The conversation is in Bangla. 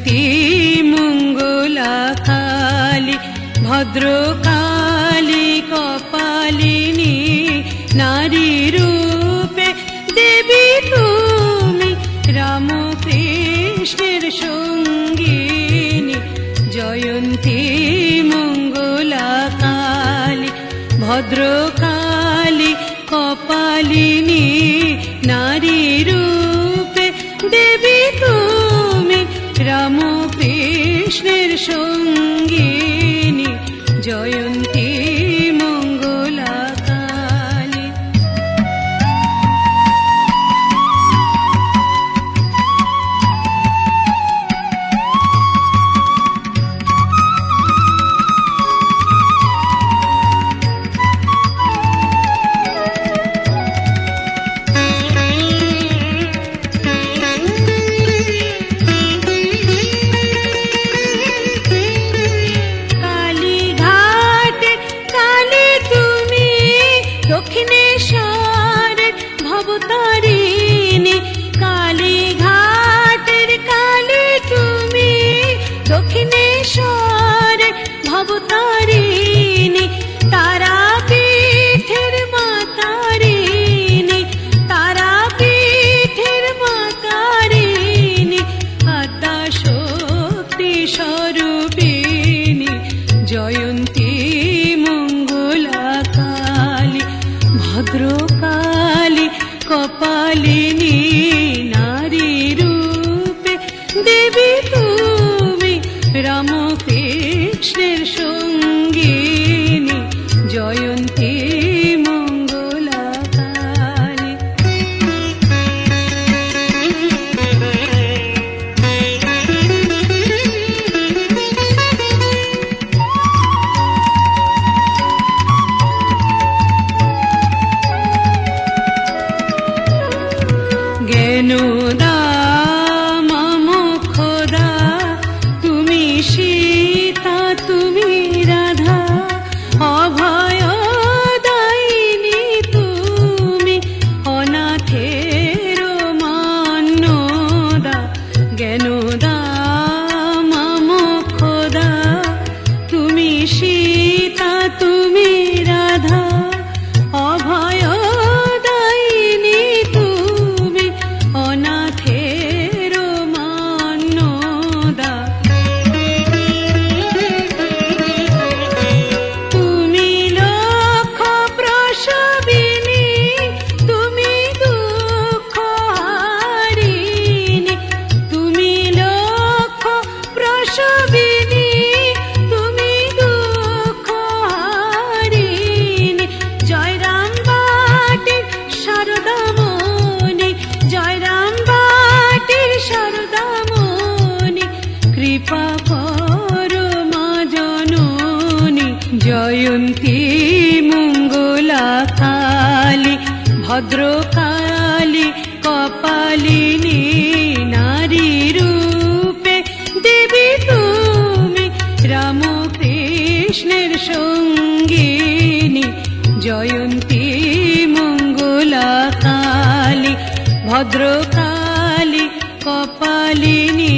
জয়ন্তী মঙ্গলা কালী ভদ্রকালী কপালিনী নারী রূপে দেবী তুমি রামকৃষ্ণের সঙ্গিনী জয়ন্তী মঙ্গলা কালী ভদ্রকালী কপালিনী নারী রূপে দেবী তুমি রামকৃষ্ণের সঙ্গিনী জয়ন্তী মঙ্গলা কালী। দক্ষিণেশ্বরের ভবতারিণী কালীঘাটের কালী তুমি দক্ষিণেশ্বরের ভবতারিণী তারাপীঠের মাতারিণী তারাপীঠের মাতারিণী আদ্যা শক্তি স্বরূপিণী জয়ন্তী মঙ্গলা কালী ভদ্রকালী কপালিনী নারী রূপে দেবী তুমি রামকৃষ্ণের সঙ্গিনী জয়ন্তী মঙ্গলা কালী। জ্ঞানদা মোক্ষদা তুমি সীতা তুমি রাধা অভয়দায়িনী তুমি অনাথের মান্যদা জ্ঞানদা মোক্ষদা তুমি সীতা তুমি রাধা অভয়দায়িনী তুমি অনাথের মান্যদা তুমি লক্ষ প্রসবিনী তুমি দুঃখ হারিণী তুমি লক্ষ প্রসবিনী তুমি দুঃখ হারিণী জয়রাম বাটির শারদামণি জয়রাম বাটির শারদামণি কৃপা করো মা জননী জয়ন্তী মঙ্গলা কালী ভদ্রকালী কপালিনী নারী রূপে দেবী তুমি রামকৃষ্ণের সঙ্গিনী জয়ন্তী মঙ্গলা কালী ভদ্রকালী কপালিনী